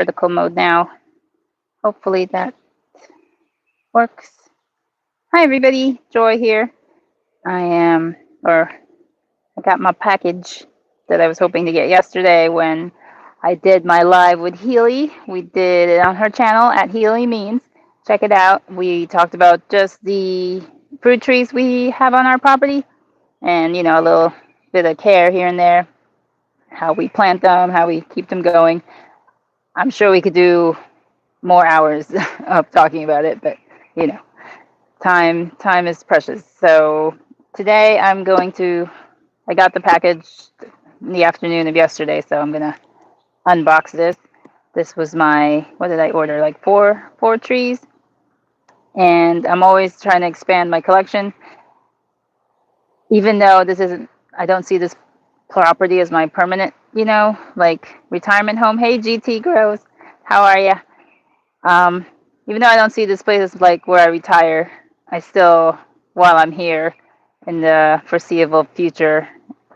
vertical mode now. Hopefully that works. Hi everybody, Joy here. I am, or I got my package that I was hoping to get yesterday when I did my live with Healy. We did it on her channel at Healy Means. Check it out. We talked about just the fruit trees we have on our property and, a little bit of care here and there, how we plant them, how we keep them going. I'm sure we could do more hours of talking about it, but you know, time is precious. So today I got the package in the afternoon of yesterday, so I'm gonna unbox this. This was what did I order? Like four trees, and I'm always trying to expand my collection. Even though I don't see this property as my permanent, like retirement home. Hey, GT Grows, how are ya? Um, Even though I don't see this place as like where I retire, I still, while I'm here in the foreseeable future,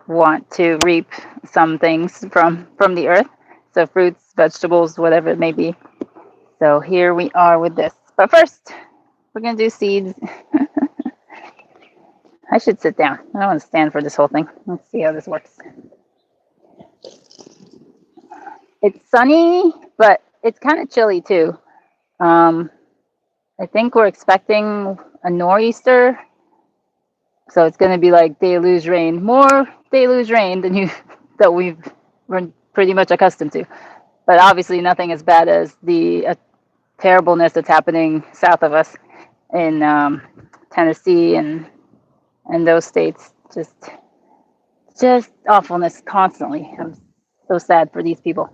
want to reap some things from the earth. So fruits, vegetables, whatever it may be. So here we are with this. But first, we're gonna do seeds. I should sit down. I don't want to stand for this whole thing. Let's see how this works. It's sunny, but it's kind of chilly too. I think we're expecting a nor'easter, so it's going to be like deluge rain, more deluge rain than we're pretty much accustomed to. But obviously, nothing as bad as the terribleness that's happening south of us in Tennessee and those states. Just awfulness constantly. I'm so sad for these people.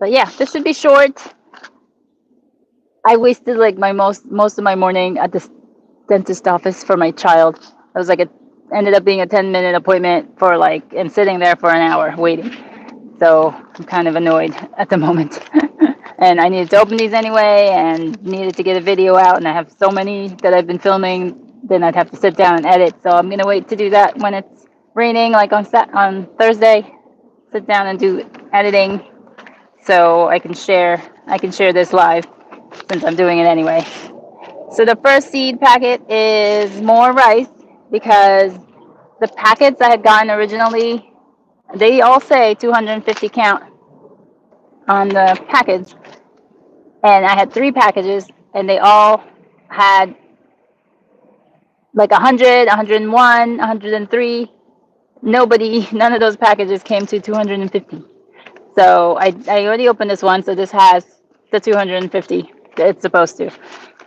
But yeah, this should be short. I wasted like my most of my morning at the dentist office for my child. It was like ended up being a 10-minute appointment for and sitting there for an hour waiting. So I'm kind of annoyed at the moment. And I needed to open these anyway and needed to get a video out, and I have so many that I've been filming, then I'd have to sit down and edit. So I'm gonna wait to do that when it's raining, like on Thursday. Sit down and do editing so I can share this live since I'm doing it anyway. So the first seed packet is more rice because the packets I had gotten originally, they all say 250 count on the package. And I had 3 packages and they all had like 100, 101, 103. None of those packages came to 250. So I already opened this one, so this has the 250 that it's supposed to.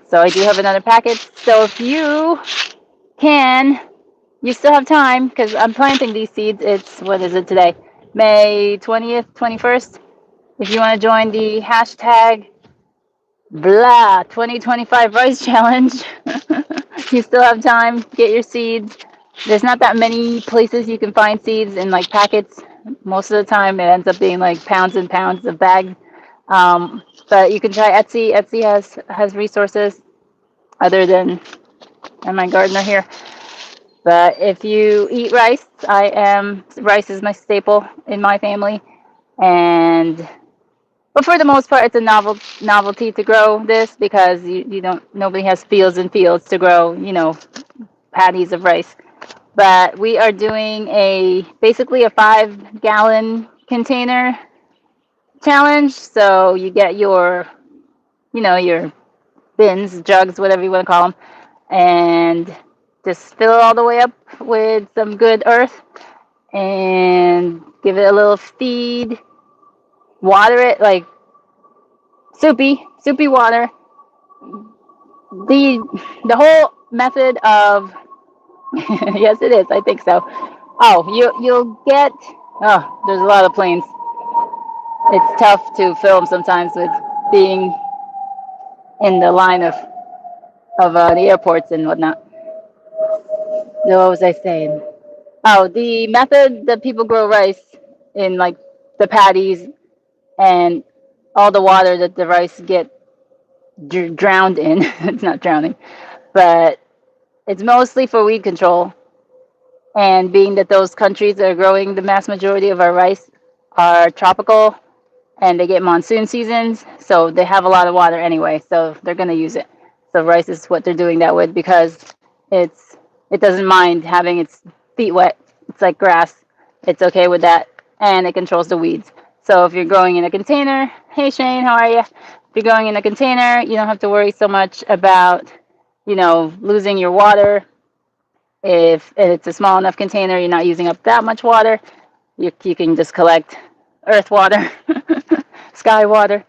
So I do have another packet. So if you still have time because I'm planting these seeds. What is it today? May 20th, 21st. If you want to join the hashtag blah 2025 rice challenge, you still have time. Get your seeds. There's not that many places you can find seeds in like packets. Most of the time, it ends up being like pounds and pounds of bags. But you can try Etsy. Etsy has resources other than my gardener here. But if you eat rice, rice is my staple in my family, but for the most part, it's a novelty to grow this because nobody has fields and fields to grow, patties of rice. But we are doing basically a 5-gallon container challenge. So you get your bins, jugs, whatever you want to call them, and just fill it all the way up with some good earth and give it a little feed. Water it like soupy water. The whole method of yes, it is. I think so. Oh, you'll get. Oh, there's a lot of planes. It's tough to film sometimes with being in the line of the airports and whatnot. So what was I saying? Oh, the method that people grow rice in, like the paddies and all the water that the rice get drowned in. It's not drowning, but it's mostly for weed control. And being that those countries that are growing the mass majority of our rice are tropical and they get monsoon seasons, so they have a lot of water anyway, so they're going to use it. So rice is what they're doing that with because it doesn't mind having its feet wet. It's like grass. It's okay with that, and it controls the weeds. So if you're growing in a container, hey Shane, how are you? If you're growing in a container, you don't have to worry so much about, losing your water. If it's a small enough container, you're not using up that much water. You can just collect earth water, sky water,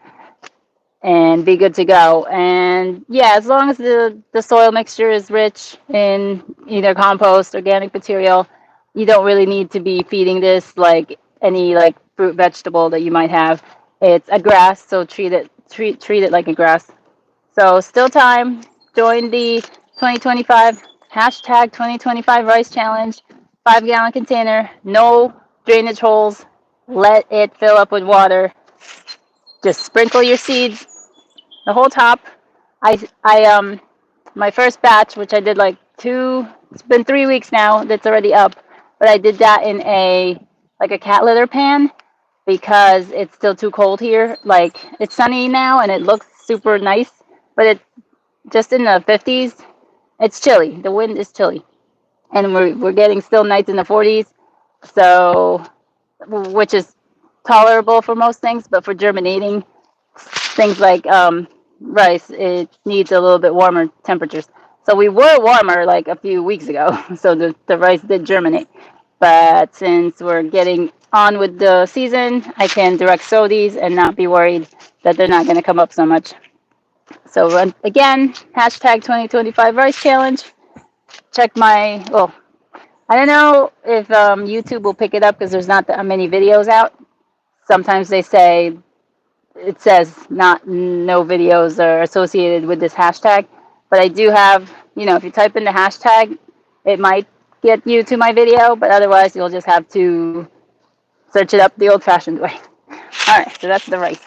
and be good to go. And yeah, as long as the soil mixture is rich in either compost, organic material, you don't really need to be feeding this like any like fruit vegetable that you might have. It's a grass, so treat it like a grass. So still time. Join the 2025 hashtag 2025 rice challenge. 5-gallon container, no drainage holes. Let it fill up with water. Just sprinkle your seeds the whole top. I my first batch, which I did like it's been 3 weeks now that's already up, but I did that in a cat litter pan because it's still too cold here. Like it's sunny now and it looks super nice, but it's just in the 50s. It's chilly. The wind is chilly, and we're getting still nights in the 40s. So, which is tolerable for most things, but for germinating things like rice, it needs a little bit warmer temperatures. So we were warmer like a few weeks ago, so the rice did germinate. But since we're getting on with the season, I can direct sow these and not be worried that they're not going to come up so much. So again, hashtag 2025 rice challenge. Check well, I don't know if YouTube will pick it up because there's not that many videos out. Sometimes it says no videos are associated with this hashtag, but I do have, if you type in the hashtag, it might get you to my video, but otherwise you'll just have to search it up the old-fashioned way. All right, so that's the rice.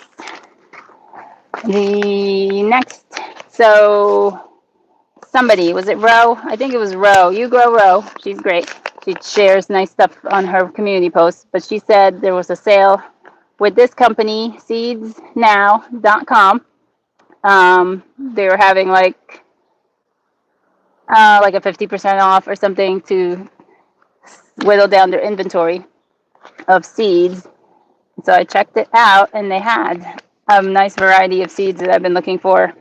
The next, so somebody, was it Ro? I think it was Ro. You grow Ro. She's great. She shares nice stuff on her community posts, but she said there was a sale with this company, seedsnow.com. They were having like a 50% off or something to whittle down their inventory of seeds. So I checked it out, and they had a nice variety of seeds that I've been looking for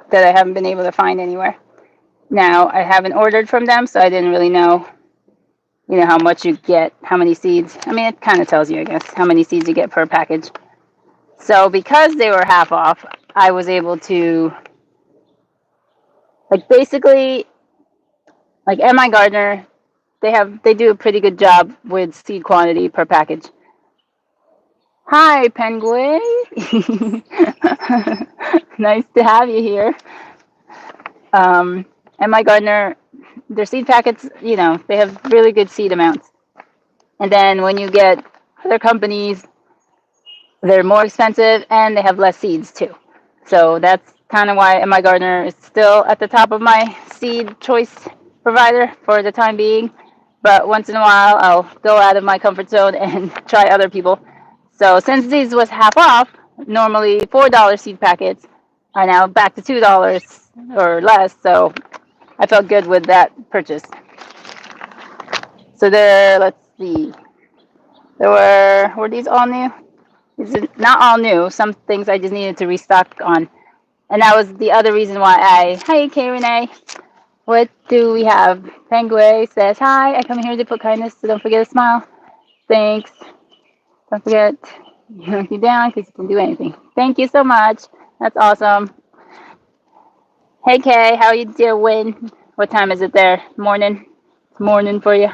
that I haven't been able to find anywhere. Now, I haven't ordered from them, so I didn't really know, how much you get, how many seeds. I mean, it kind of tells you, I guess, how many seeds you get per package. So because they were half off, I was able to, basically, MI Gardener, they do a pretty good job with seed quantity per package. Hi, Penguin. Nice to have you here. MI Gardener, their seed packets, they have really good seed amounts. And then when you get other companies, they're more expensive and they have less seeds too. So that's kind of why MI Gardener is still at the top of my seed choice provider for the time being. But once in a while, I'll go out of my comfort zone and try other people. So since these was half off, normally $4 seed packets are now back to $2 or less. So I felt good with that purchase. So let's see. Were these all new? Not all new. Some things I just needed to restock on. And that was the other reason why hi, K Renee. What do we have? Penguin says, hi, I come here to put kindness, so don't forget to smile. Thanks. Don't forget, you down because you can do anything. Thank you so much. That's awesome. Hey, Kay, how you doing? What time is it there? Morning? It's morning for you.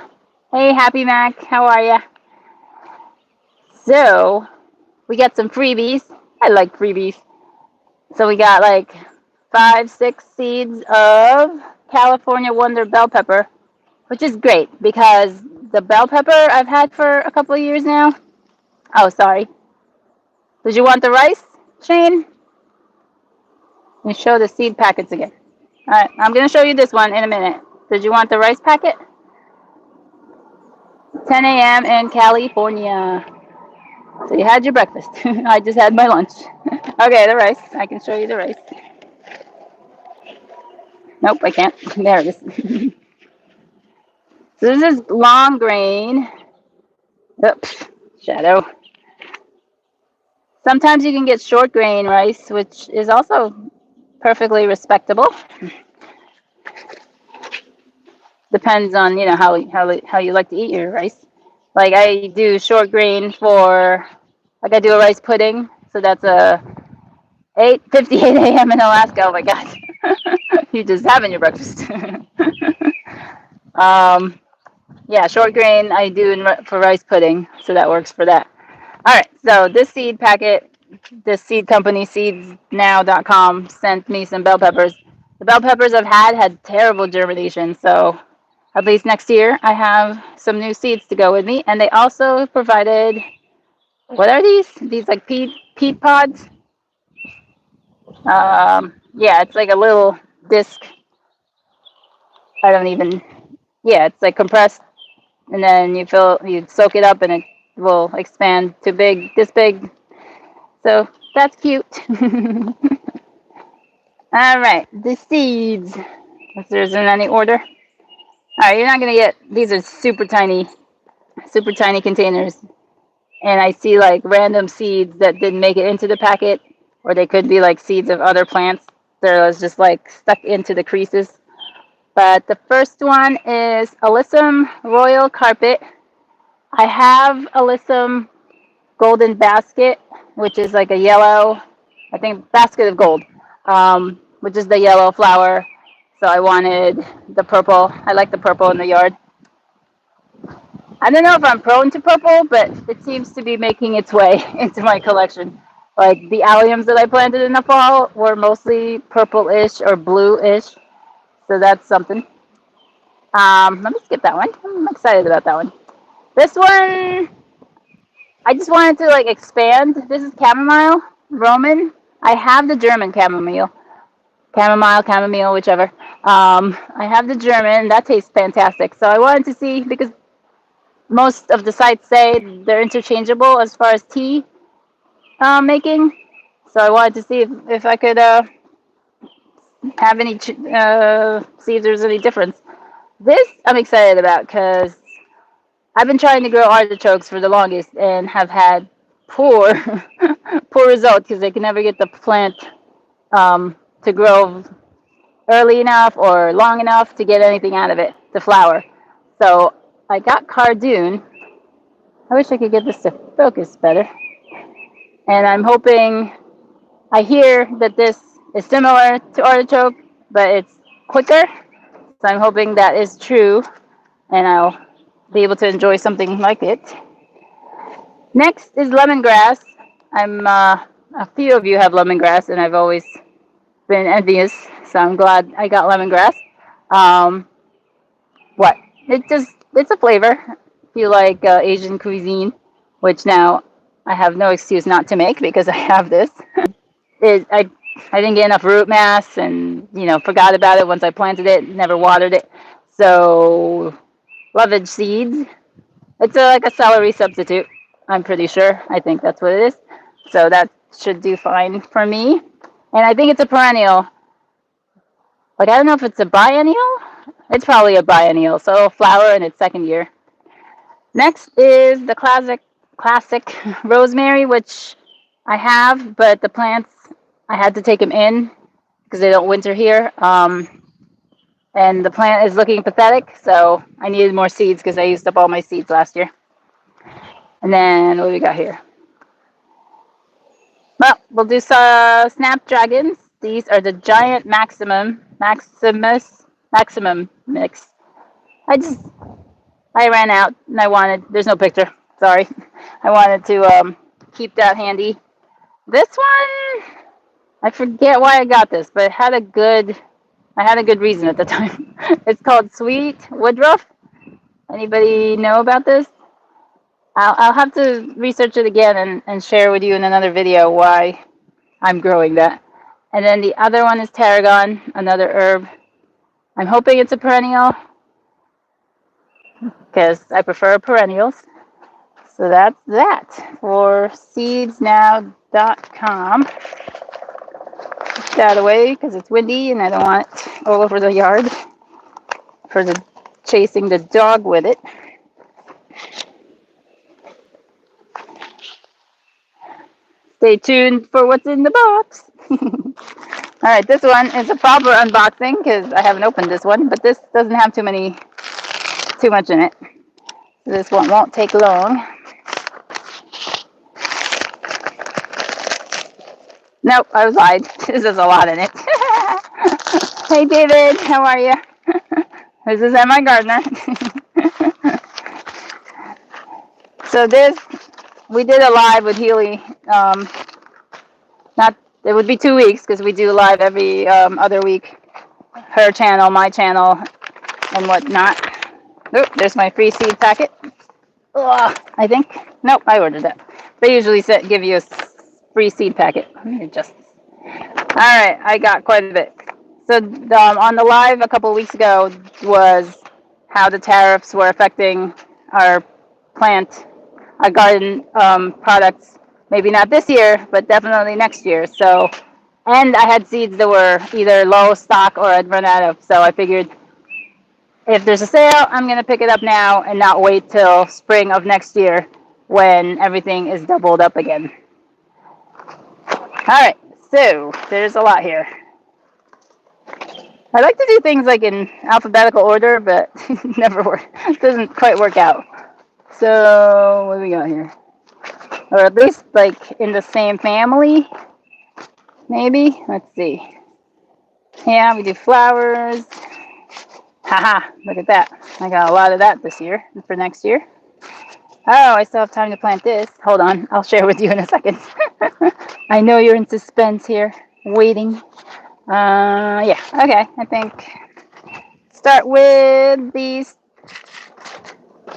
Hey, Happy Mac, how are you? So, we got some freebies. I like freebies. So we got 5-6 seeds of California Wonder bell pepper, which is great because the bell pepper I've had for a couple of years now. Oh, sorry. Did you want the rice, Shane? Let me show the seed packets again. All right, I'm going to show you this one in a minute. Did you want the rice packet? 10 a.m. in California. So you had your breakfast. I just had my lunch. Okay, the rice. I can show you the rice. Nope, I can't. There it is. So this is long grain. Oops, shadow. Sometimes you can get short grain rice, which is also perfectly respectable. Depends on how you like to eat your rice. Like I do short grain for like I do a rice pudding, so that's a 8:58 a.m. in Alaska. Oh my God, you just having your breakfast. um, yeah, short grain I do for rice pudding, so that works for that. All right, so this seed packet, this seed company, seedsnow.com, sent me some bell peppers. The bell peppers I've had terrible germination, so at least next year I have some new seeds to go with me. And they also provided, what are these? These like peat pods? Yeah, it's like a little disc. I don't even, yeah, it's like compressed, and then you soak it up, and it will expand to this big. So that's cute. All right, the seeds. If there's in any order. All right, you're not gonna get. These are super tiny containers, and I see like random seeds that didn't make it into the packet, or they could be like seeds of other plants. They're just like stuck into the creases. But the first one is Alyssum Royal Carpet. I have Alyssum Golden Basket, which is like a yellow, I think, basket of gold, which is the yellow flower. So I wanted the purple. I like the purple in the yard. I don't know if I'm prone to purple, but it seems to be making its way into my collection. Like the alliums that I planted in the fall were mostly purple-ish or blue-ish, so that's something. Let me skip that one. I'm excited about that one. This one, I just wanted to like expand. This is chamomile, Roman. I have the German chamomile, whichever. I have the German. That tastes fantastic. So I wanted to see because most of the sites say they're interchangeable as far as tea making. So I wanted to see if I could have any see if there's any difference. This I'm excited about because I've been trying to grow artichokes for the longest and have had poor poor results because they can never get the plant to grow early enough or long enough to get anything out of it to flower. So I got Cardoon. I wish I could get this to focus better. And I'm hoping, I hear that this is similar to artichoke, but it's quicker. So I'm hoping that is true, and I'll be able to enjoy something like it. Next is lemongrass. A few of you have lemongrass, and I've always been envious, so I'm glad I got lemongrass. Um, what? It's a flavor. If you like Asian cuisine, which now I have no excuse not to make because I have this. It, I didn't get enough root mass, and forgot about it once I planted it. Never watered it, so lovage seeds. It's like a celery substitute. I'm pretty sure. I think that's what it is. So that should do fine for me. And I think it's a perennial. Like, I don't know if it's a biennial. It's probably a biennial, so it'll flower in its second year. Next is the classic rosemary, which I have, but the plants, I had to take them in because they don't winter here. And the plant is looking pathetic, so I needed more seeds because I used up all my seeds last year. And then what do we got here? Well, we'll do some snapdragons. These are the giant maximum mix. I ran out and there's no picture. Sorry. I wanted to keep that handy. This one, I forget why I got this, but I had a good reason at the time. It's called Sweet Woodruff. Anybody know about this? I'll have to research it again and share with you in another video why I'm growing that. And then the other one is tarragon, another herb. I'm hoping it's a perennial because I prefer perennials. So that's that for seedsnow.com. Put that away because it's windy and I don't want it all over the yard for the chasing the dog with it. Stay tuned for what's in the box. All right, this one is a proper unboxing because I haven't opened this one, but this doesn't have too much in it. This one won't take long. Nope, I was lied. This is a lot in it. Hey David, how are you? This is Emma Gardner. So we did a live with Healy. It would be 2 weeks because we do live every other week. Her channel, my channel, and whatnot. Oop, there's my free seed packet. Ugh, I think. Nope, I ordered that. They usually give you a free seed packet. Let me adjust this. All right, I got quite a bit. So on the live a couple of weeks ago was how the tariffs were affecting our garden products. Maybe not this year, but definitely next year. So, and I had seeds that were either low stock or I'd run out of. So I figured if there's a sale, I'm going to pick it up now and not wait till spring of next year when everything is doubled up again. All right, so there's a lot here. I like to do things like in alphabetical order, but never work. It doesn't quite work out. So what do we got here? Or at least like in the same family, maybe. Let's see. Yeah, we do flowers. Haha, look at that. I got a lot of that this year for next year. Oh, I still have time to plant this. Hold on, I'll share with you in a second. I know you're in suspense here, waiting. Yeah, okay, I think start with these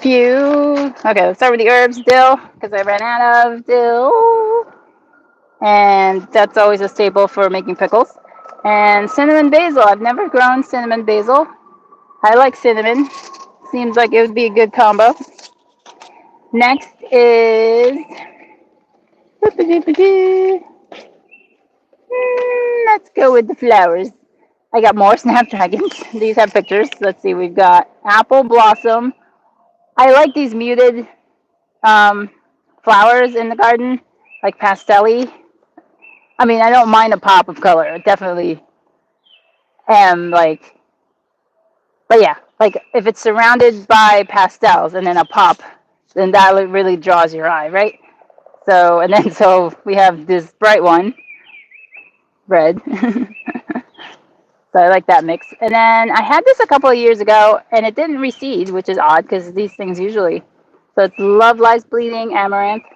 few. Okay, let's start with the herbs. Dill, because I ran out of dill. And that's always a staple for making pickles. And cinnamon basil. I've never grown cinnamon basil. I like cinnamon. Seems like it would be a good combo. Next is... let's go with the flowers. I got more snapdragons. These have pictures. Let's see. We've got apple blossom. I like these muted flowers in the garden, like pastel-y. I mean, I don't mind a pop of color. I definitely am like, but yeah, like if it's surrounded by pastels and then a pop, then that really draws your eye, right? So, and then so we have this bright one, red. So I like that mix. And then I had this a couple of years ago and it didn't reseed, which is odd because these things usually. So it's Love Lies Bleeding Amaranth.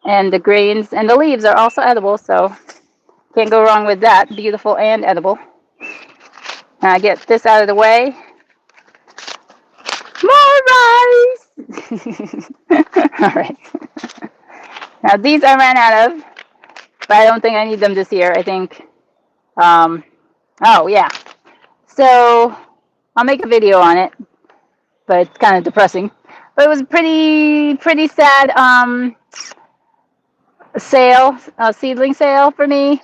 And the grains and the leaves are also edible, so can't go wrong with that. Beautiful and edible. Now I get this out of the way. More rice! All right. Now these I ran out of, but I don't think I need them this year. I think, oh yeah. So I'll make a video on it, but it's kind of depressing. But it was pretty sad seedling sale for me.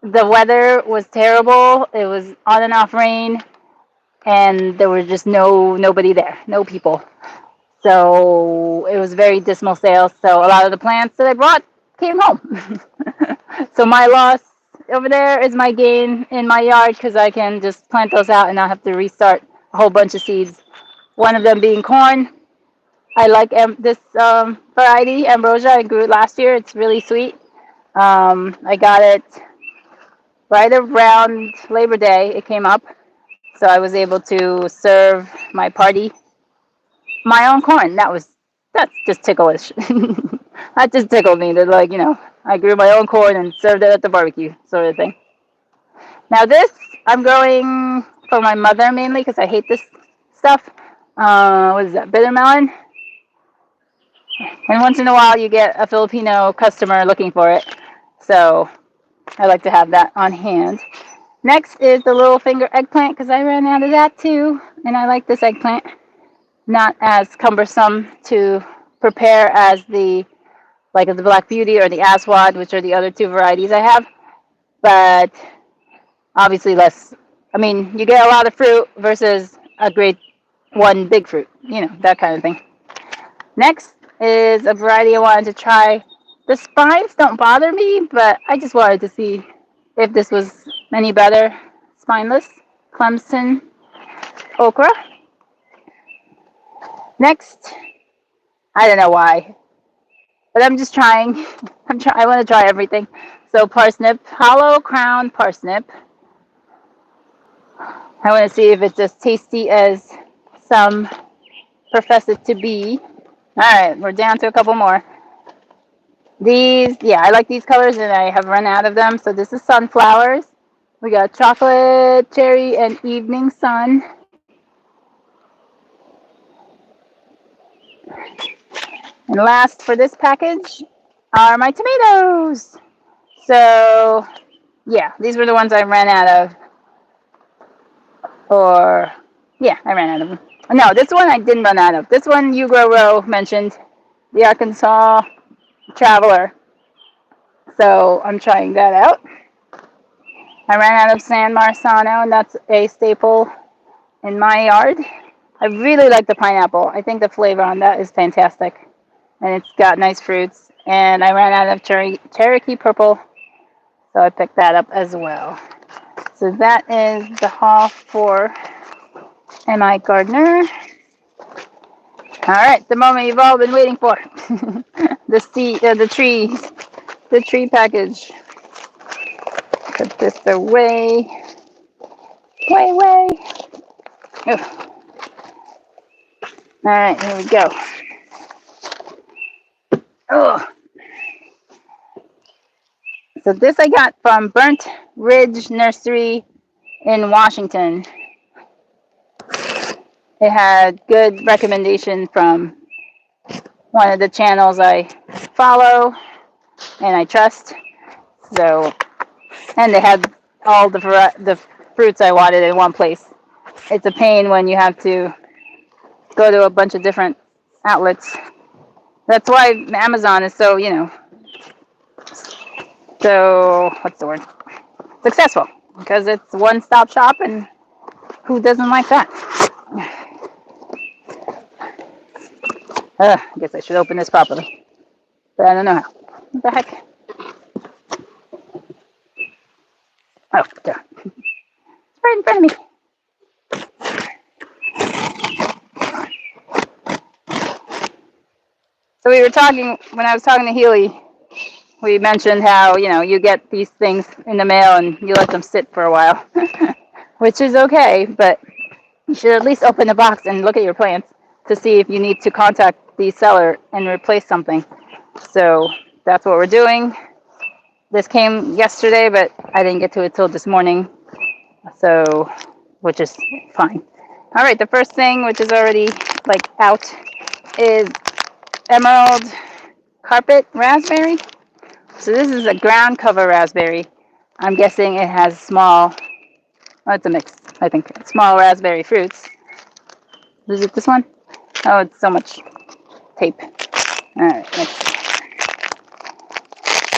The weather was terrible. It was on and off rain, and there was just nobody there, no people. So it was very dismal sale. So a lot of the plants that I brought came home. So my loss over there is my gain in my yard because I can just plant those out and not have to restart a whole bunch of seeds. One of them being corn. I like this variety, Ambrosia. I grew it last year. It's really sweet. I got it right around Labor Day. It came up. So I was able to serve my party my own corn. That's just ticklish. That just tickled me. That, like, I grew my own corn and served it at the barbecue, sort of thing. Now this, I'm growing for my mother mainly because I hate this stuff. What is that? Bitter melon. And once in a while you get a Filipino customer looking for it. So I like to have that on hand. Next is the little finger eggplant because I ran out of that too. And I like this eggplant. Not as cumbersome to prepare as the Black Beauty or the Aswad, which are the other two varieties I have, but obviously less. I mean, you get a lot of fruit versus a great one big fruit, that kind of thing. Next is a variety I wanted to try. The spines don't bother me, but I just wanted to see if this was any better. Spineless Clemson okra. Next, I don't know why, but I'm just trying. I want to try everything. So parsnip, hollow crown parsnip. I want to see if it's as tasty as some profess it to be. All right, we're down to a couple more. These, yeah, I like these colors and I have run out of them. So this is sunflowers. We got chocolate, cherry, and evening sun. And last for this package are my tomatoes. So, yeah, these were the ones I ran out of. Yeah, I ran out of them. No, this one I didn't run out of. This one you Grow Row mentioned, the Arkansas Traveler. So I'm trying that out. I ran out of San Marzano, and that's a staple in my yard. I really like the pineapple. I think the flavor on that is fantastic. And it's got nice fruits. And I ran out of Cherokee Purple, so I picked that up as well. So that is the haul for M.I. Gardener. All right, the moment you've all been waiting for. The tree package. Put this away. Way. Ugh. All right, here we go. Oh. So this I got from Burnt Ridge Nursery in Washington. It had good recommendation from one of the channels I follow and I trust. So, and they had all the fruits I wanted in one place. It's a pain when you have to go to a bunch of different outlets. That's why Amazon is so, so what's the word? Successful, because it's one-stop shop, and who doesn't like that? I guess I should open this properly, but I don't know how. What the heck? Oh, there. It's right in front of me. So we were talking, when I was talking to Healy, we mentioned how, you get these things in the mail and you let them sit for a while, which is okay, but you should at least open the box and look at your plants to see if you need to contact the seller and replace something. So that's what we're doing. This came yesterday, but I didn't get to it till this morning, so, which is fine. All right, the first thing, which is already out, is Emerald Carpet Raspberry. So this is a ground cover raspberry. I'm guessing it has small, it's a mix, I think, small raspberry fruits. Is it this one? Oh, it's so much tape. All right, next.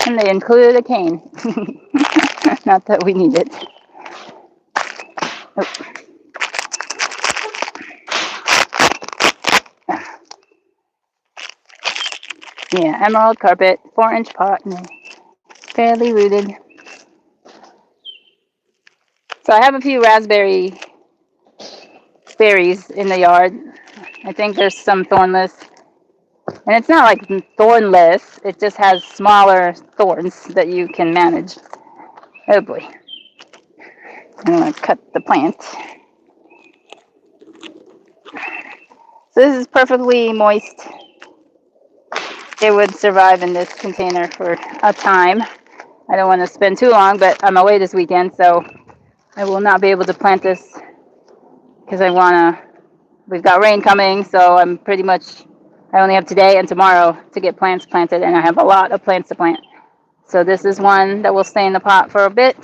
And they included a cane. Not that we need it. Oh. Yeah, emerald carpet, 4-inch pot, and fairly rooted. So I have a few raspberry berries in the yard. I think there's some thornless. And it's not like thornless, it just has smaller thorns that you can manage. Oh boy. I'm going to cut the plant. So this is perfectly moist. It would survive in this container for a time. I don't want to spend too long, but I'm away this weekend, so I will not be able to plant this because we've got rain coming, so I only have today and tomorrow to get plants planted, and I have a lot of plants to plant. So this is one that will stay in the pot for a bit.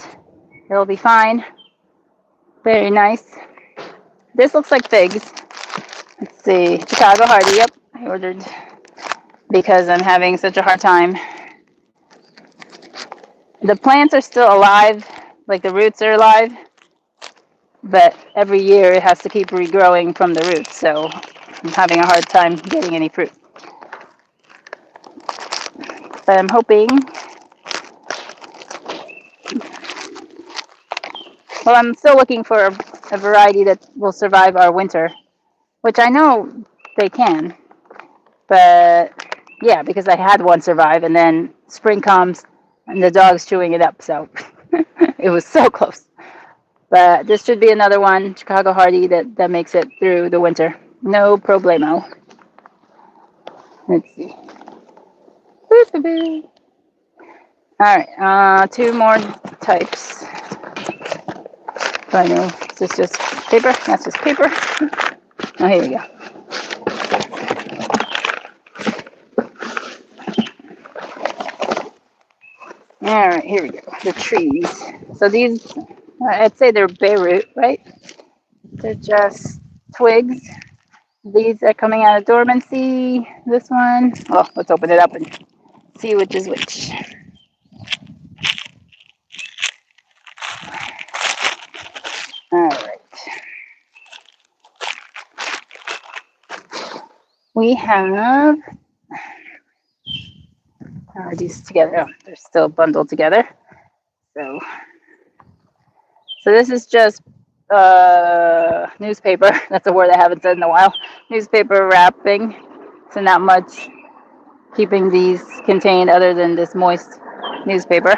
It'll be fine. Very nice. This looks like figs. Let's see, Chicago Hardy, yep, I ordered because I'm having such a hard time. The plants are still alive, like the roots are alive, but every year it has to keep regrowing from the roots, so I'm having a hard time getting any fruit. But I'm hoping, well, I'm still looking for a variety that will survive our winter, which I know they can, but yeah, because I had one survive, and then spring comes and the dog's chewing it up, so it was so close. But this should be another one, Chicago Hardy, that makes it through the winter. No problemo. Let's see. All right, two more types. I know, is this just paper? That's just paper. Oh, here we go. All right, here we go. The trees. So these, I'd say they're bare root, right? They're just twigs. These are coming out of dormancy. This one. Well, let's open it up and see which is which. All right. We have. Are these together? Oh, they're still bundled together. So, so this is just newspaper. That's a word I haven't said in a while. Newspaper wrapping. So not much keeping these contained other than this moist newspaper.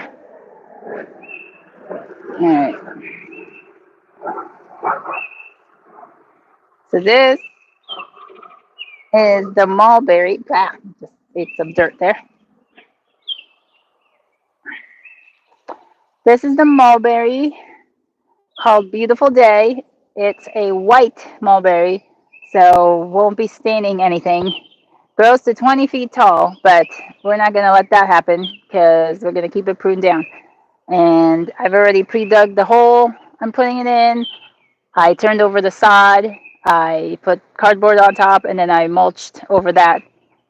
All right. So this is the mulberry. Ah, just ate some dirt there. This is the mulberry called Beautiful Day. It's a white mulberry, so won't be staining anything. Grows to 20 feet tall, but we're not going to let that happen because we're going to keep it pruned down. And I've already pre-dug the hole I'm putting it in. I turned over the sod. I put cardboard on top, and then I mulched over that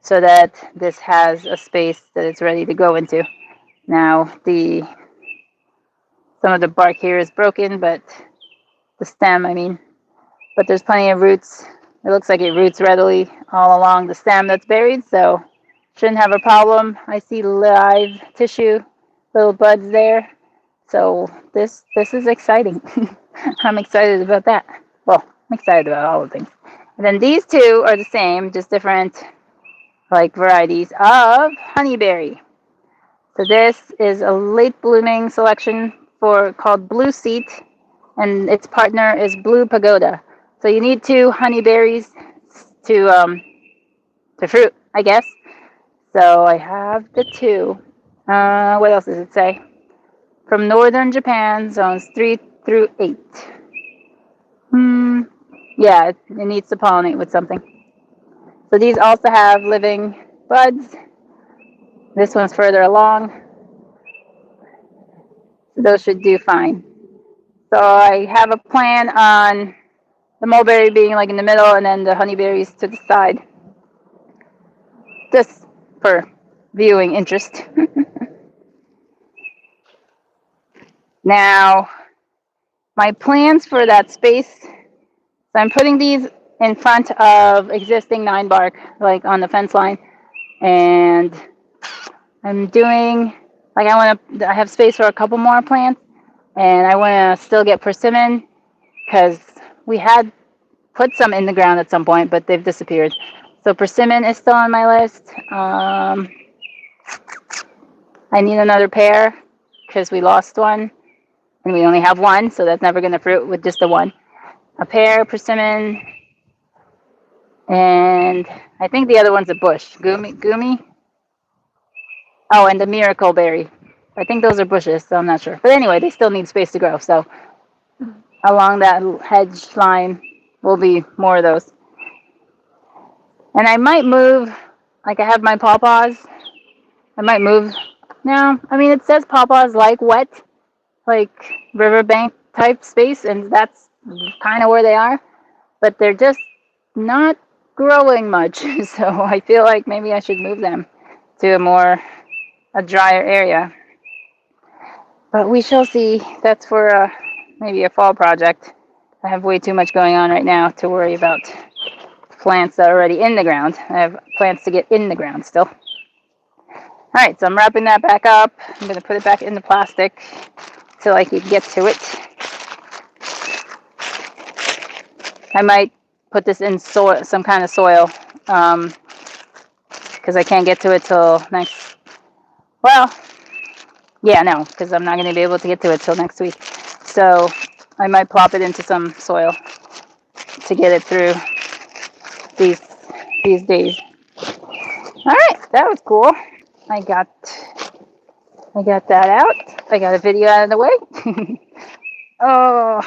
so that this has a space that it's ready to go into. Now, some of the bark here is broken, but the stem, I mean, but there's plenty of roots. It looks like it roots readily all along the stem that's buried, so shouldn't have a problem. I see live tissue, little buds there. So this is exciting. I'm excited about that. Well, I'm excited about all the things. And then these two are the same, just different like varieties of honeyberry. So this is a late blooming selection for called Blue Seat, and its partner is Blue Pagoda. So you need two honeyberries to fruit, I guess. So I have the two. What else does it say? From northern Japan, zones 3 through 8. Yeah, it needs to pollinate with something. So these also have living buds. This one's further along. So those should do fine. So I have a plan on the mulberry being like in the middle and then the honeyberries to the side. Just for viewing interest. Now, my plans for that space, so I'm putting these in front of existing 9 bark, like on the fence line, and I'm doing, like I have space for a couple more plants, and I want to still get persimmon, because we had put some in the ground at some point, but they've disappeared. So persimmon is still on my list. I need another pear, because we lost one, and we only have one, so that's never going to fruit with just the one. A pear, persimmon, and I think the other one's a bush. Gumi. Oh, and the miracle berry. I think those are bushes, so I'm not sure. But anyway, they still need space to grow. So along that hedge line will be more of those. And I might move, like I have my pawpaws. I might move. No, I mean, it says pawpaws like wet, like riverbank type space, and that's kind of where they are. But they're just not growing much. So I feel like maybe I should move them to a drier area. But we shall see. That's for maybe a fall project. I have way too much going on right now to worry about plants that are already in the ground. I have plants to get in the ground still. All right, so I'm wrapping that back up. I'm going to put it back in the plastic till I can get to it. I might put this in soil, some kind of soil, because I can't get to it till next. Well, yeah, no, because I'm not going to be able to get to it till next week. So I might plop it into some soil to get it through these days. All right, that was cool. I got that out. I got a video out of the way. Oh,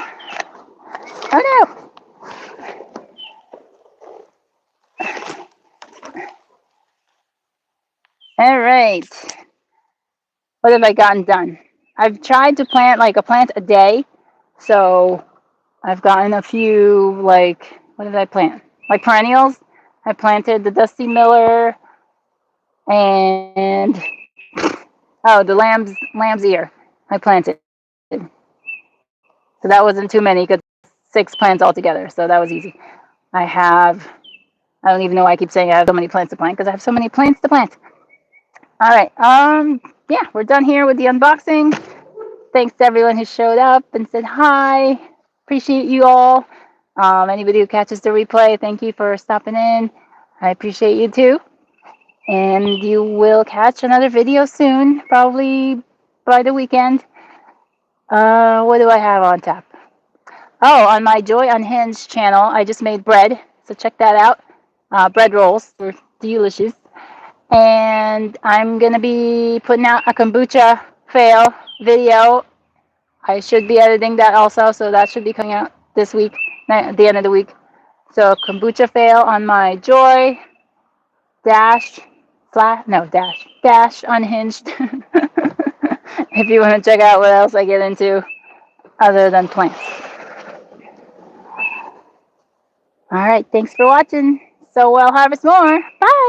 oh no. All right. What have I gotten done? I've tried to plant like a plant a day. So I've gotten a few, like, what did I plant? Like perennials. I planted the Dusty Miller and, oh, the lamb's ear. I planted. So that wasn't too many because 6 plants altogether. So that was easy. I don't even know why I keep saying I have so many plants to plant because I have so many plants to plant. All right. Yeah, we're done here with the unboxing. Thanks to everyone who showed up and said hi. Appreciate you all. Anybody who catches the replay, thank you for stopping in. I appreciate you too. And you will catch another video soon, probably by the weekend. What do I have on tap? Oh, on my Joy Unhinged channel, I just made bread, so check that out. Bread rolls were delicious. And I'm going to be putting out a kombucha fail video. I should be editing that also, so that should be coming out this week, at the end of the week. So kombucha fail on my Joy dash Unhinged. If you want to check out what else I get into other than plants. All right, thanks for watching. So well, harvest more. Bye.